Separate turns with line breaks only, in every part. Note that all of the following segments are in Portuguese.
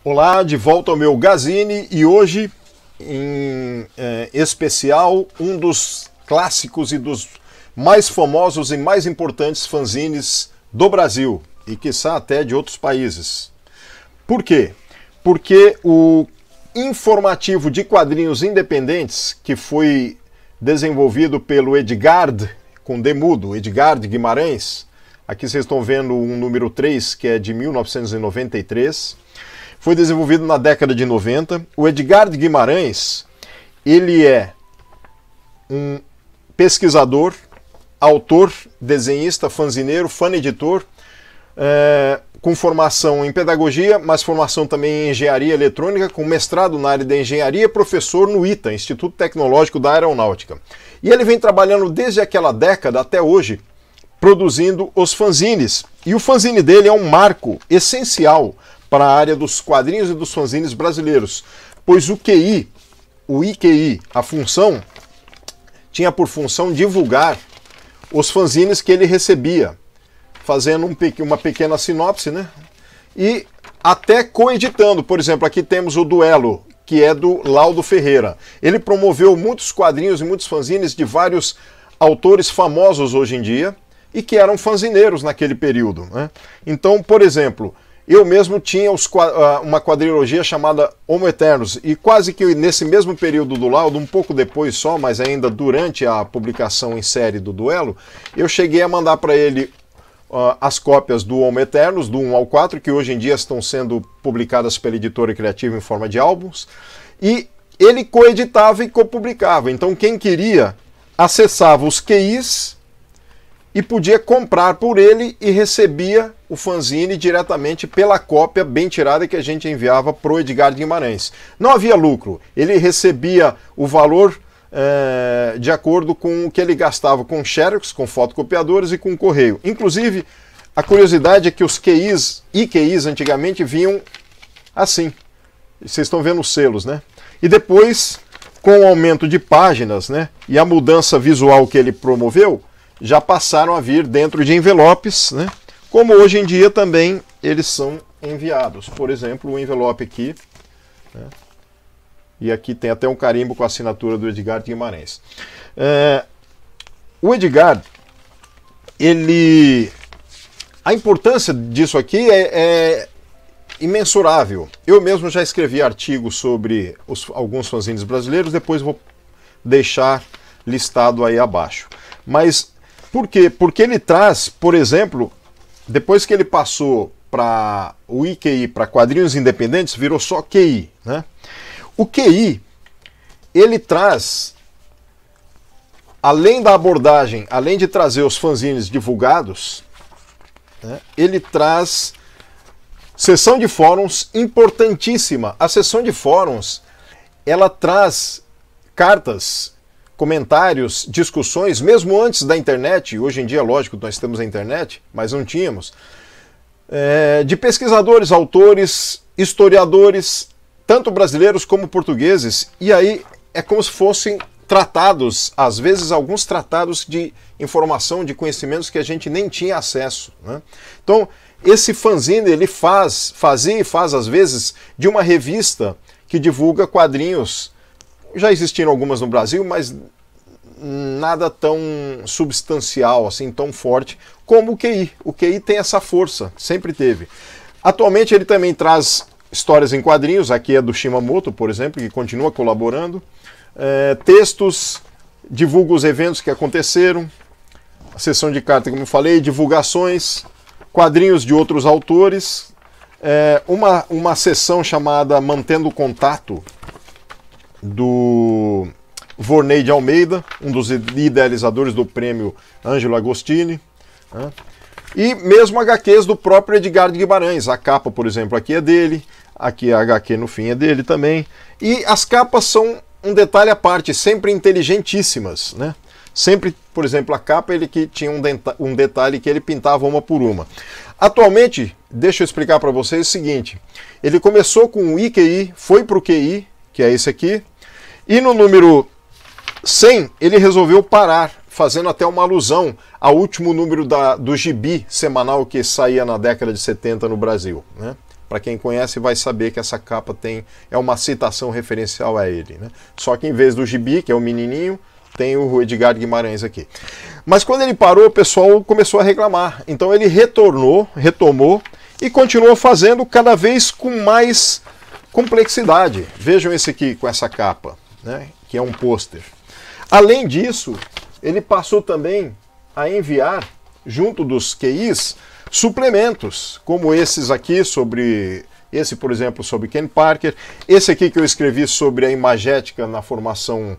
Olá, de volta ao meu Gazine e hoje, em especial, um dos clássicos e dos mais famosos e mais importantes fanzines do Brasil e, quiçá, até de outros países. Por quê? Porque o informativo de quadrinhos independentes, que foi desenvolvido pelo Edgard, com D mudo, Edgard Guimarães, aqui vocês estão vendo um número 3, que é de 1993, foi desenvolvido na década de 90. O Edgard Guimarães, ele é um pesquisador, autor, desenhista, fanzineiro, fã-editor, com formação em pedagogia, mas formação também em engenharia eletrônica, com mestrado na área da engenharia, professor no ITA, Instituto Tecnológico da Aeronáutica. E ele vem trabalhando desde aquela década até hoje, produzindo os fanzines. E o fanzine dele é um marco essencial para a área dos quadrinhos e dos fanzines brasileiros, pois o IQI, a função, tinha por função divulgar os fanzines que ele recebia, fazendo uma pequena sinopse, né? E até coeditando. Por exemplo, aqui temos o Duelo, que é do Laudo Ferreira. Ele promoveu muitos quadrinhos e muitos fanzines de vários autores famosos hoje em dia e que eram fanzineiros naquele período, né? Então, por exemplo, eu mesmo tinha uma quadrilogia chamada Homo Eternos, e quase que nesse mesmo período do Laudo, um pouco depois só, mas ainda durante a publicação em série do Duelo, eu cheguei a mandar para ele as cópias do Homo Eternos, do 1 ao 4, que hoje em dia estão sendo publicadas pela Editora Criativa em forma de álbuns, e ele coeditava e copublicava. Então quem queria acessava os QIs e podia comprar por ele e recebia o fanzine diretamente pela cópia bem tirada que a gente enviava para o Edgard Guimarães. Não havia lucro, ele recebia o valor de acordo com o que ele gastava com xerox, com fotocopiadores e com correio. Inclusive, a curiosidade é que os IQIs antigamente vinham assim. Vocês estão vendo os selos, né? E depois, com o aumento de páginas, né, e a mudança visual que ele promoveu, já passaram a vir dentro de envelopes, né? Como hoje em dia também eles são enviados. Por exemplo, o envelope aqui, né? E aqui tem até um carimbo com a assinatura do Edgard Guimarães. O Edgard, a importância disso aqui é imensurável. Eu mesmo já escrevi artigos sobre alguns fanzines brasileiros, depois vou deixar listado aí abaixo. Mas por quê? Porque ele traz, por exemplo, depois que ele passou para o IQI, para quadrinhos independentes, virou só QI, né? O QI, ele traz, além da abordagem, além de trazer os fanzines divulgados, né, ele traz seção de fóruns importantíssima. A seção de fóruns, ela traz cartas, comentários, discussões, mesmo antes da internet. Hoje em dia, lógico, nós temos a internet, mas não tínhamos, de pesquisadores, autores, historiadores, tanto brasileiros como portugueses, e aí é como se fossem tratados, às vezes alguns tratados de informação, de conhecimentos que a gente nem tinha acesso, né? Então, esse fanzine, ele fazia e faz às vezes de uma revista que divulga quadrinhos. Já existiram algumas no Brasil, mas nada tão substancial, assim, tão forte como o QI. O QI tem essa força, sempre teve. Atualmente ele também traz histórias em quadrinhos, aqui é do Shimamoto, por exemplo, que continua colaborando. Textos, divulga os eventos que aconteceram, a sessão de carta, como eu falei, divulgações, quadrinhos de outros autores, uma sessão chamada Mantendo o Contato, do Vorney de Almeida, um dos idealizadores do prêmio Ângelo Agostini, né? E mesmo HQs do próprio Edgard Guimarães. A capa, por exemplo, aqui é dele, aqui a HQ no fim é dele também. E as capas são um detalhe à parte, sempre inteligentíssimas, né? Sempre, por exemplo, a capa ele que tinha um detalhe que ele pintava uma por uma. Atualmente, deixa eu explicar para vocês o seguinte, ele começou com o IQI, foi para o QI, que é esse aqui, e no número 100 ele resolveu parar, fazendo até uma alusão ao último número do gibi semanal que saía na década de 70 no Brasil, né? Para quem conhece vai saber que essa capa é uma citação referencial a ele, né? Só que em vez do gibi, que é o menininho, tem o Edgar Guimarães aqui. Mas quando ele parou, o pessoal começou a reclamar. Então ele retomou e continuou fazendo cada vez com mais complexidade. Vejam esse aqui com essa capa, né, que é um pôster. Além disso, ele passou também a enviar, junto dos QIs, suplementos, como esses aqui sobre... Esse, por exemplo, sobre Ken Parker. Esse aqui que eu escrevi sobre a imagética na formação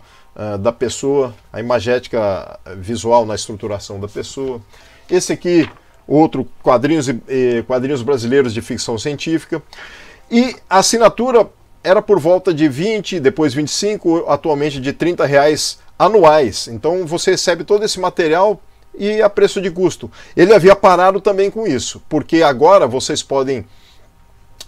da pessoa, a imagética visual na estruturação da pessoa. Esse aqui, outro, quadrinhos brasileiros de ficção científica. E a assinatura era por volta de 20, depois 25, atualmente de R$30 anuais. Então você recebe todo esse material e a preço de custo. Ele havia parado também com isso, porque agora vocês podem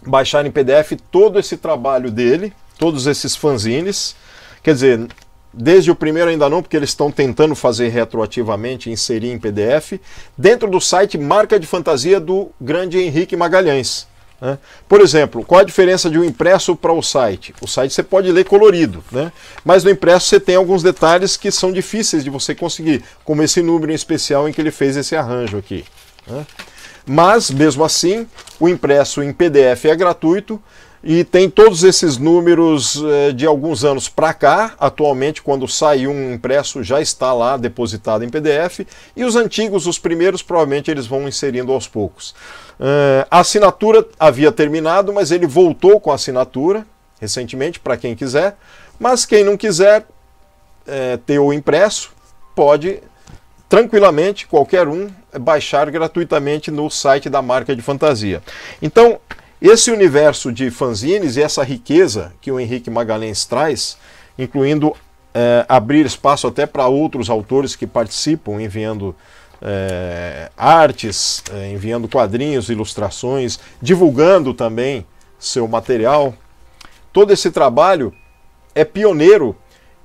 baixar em PDF todo esse trabalho dele, todos esses fanzines. Quer dizer, desde o primeiro ainda não, porque eles estão tentando fazer retroativamente, inserir em PDF, dentro do site Marca de Fantasia do grande Henrique Magalhães. Né? Por exemplo, qual a diferença de um impresso para o site? O site você pode ler colorido, né? Mas no impresso você tem alguns detalhes que são difíceis de você conseguir, como esse número em especial em que ele fez esse arranjo aqui. Né? Mas, mesmo assim, o impresso em PDF é gratuito e tem todos esses números de alguns anos para cá. Atualmente, quando sai um impresso, já está lá depositado em PDF. E os antigos, os primeiros, provavelmente eles vão inserindo aos poucos. A assinatura havia terminado, mas ele voltou com a assinatura recentemente, para quem quiser. Mas quem não quiser ter o impresso, pode tranquilamente, qualquer um, baixar gratuitamente no site da Marca de Fantasia. Então, esse universo de fanzines e essa riqueza que o Henrique Magalhães traz, incluindo abrir espaço até para outros autores que participam, enviando artes, enviando quadrinhos, ilustrações, divulgando também seu material. Todo esse trabalho é pioneiro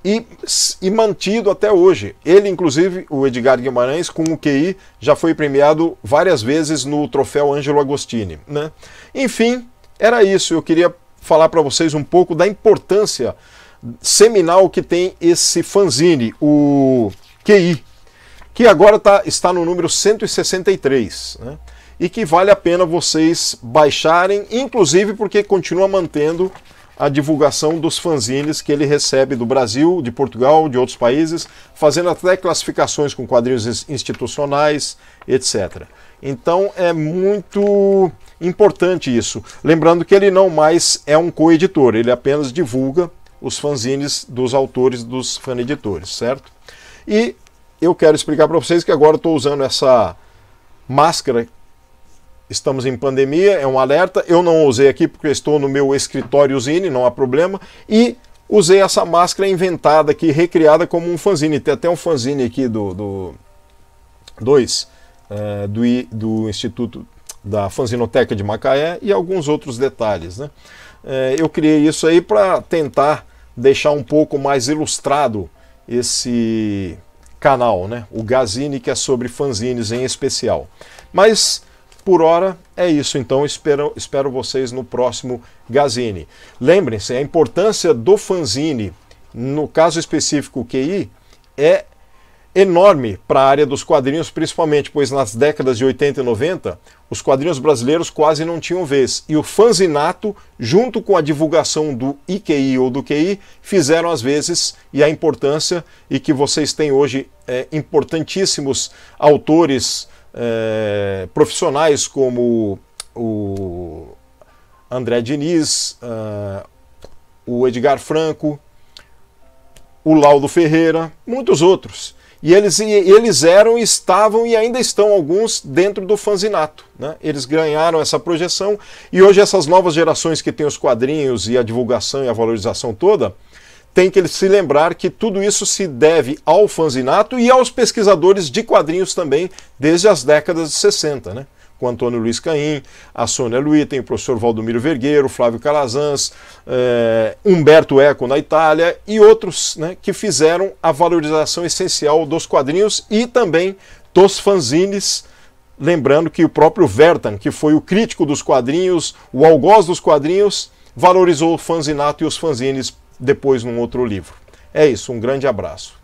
e mantido até hoje. Ele, inclusive, o Edgar Guimarães, com o QI, já foi premiado várias vezes no troféu Ângelo Agostini, né? Enfim, era isso. Eu queria falar para vocês um pouco da importância seminal que tem esse fanzine, o QI, que agora está no número 163, né? E que vale a pena vocês baixarem, inclusive porque continua mantendo a divulgação dos fanzines que ele recebe do Brasil, de Portugal, de outros países, fazendo até classificações com quadrinhos institucionais, etc. Então é muito importante isso. Lembrando que ele não mais é um coeditor, ele apenas divulga os fanzines dos autores dos faneditores, certo? E eu quero explicar para vocês que agora estou usando essa máscara. Estamos em pandemia, é um alerta. Eu não usei aqui porque estou no meu escritóriozinho, não há problema. E usei essa máscara inventada aqui, recriada como um fanzine. Tem até um fanzine aqui do Instituto da Fanzinoteca de Macaé e alguns outros detalhes, né? Eu criei isso aí para tentar deixar um pouco mais ilustrado esse canal, né? O Gazine, que é sobre fanzines em especial. Mas por hora é isso, então espero vocês no próximo Gazine. Lembrem-se, a importância do fanzine, no caso específico o QI, é enorme para a área dos quadrinhos, principalmente, pois nas décadas de 80 e 90, os quadrinhos brasileiros quase não tinham vez. E o fanzinato, junto com a divulgação do IQI ou do QI, fizeram as vezes e a importância, e que vocês têm hoje importantíssimos autores profissionais como o André Diniz, o Edgar Franco, o Laudo Ferreira, muitos outros. E eles eram, estavam e ainda estão alguns dentro do fanzinato, né? Eles ganharam essa projeção e hoje essas novas gerações que têm os quadrinhos e a divulgação e a valorização toda, tem que se lembrar que tudo isso se deve ao fanzinato e aos pesquisadores de quadrinhos também, desde as décadas de 60, né? Com Antônio Luiz Caim, a Sônia Luí, tem o professor Valdomiro Vergueiro, Flávio Calazans, Humberto Eco na Itália e outros, né, que fizeram a valorização essencial dos quadrinhos e também dos fanzines lembrando que o próprio Vertan, que foi o crítico dos quadrinhos, o algoz dos quadrinhos, valorizou o fanzinato e os fanzines depois num outro livro. É isso, um grande abraço.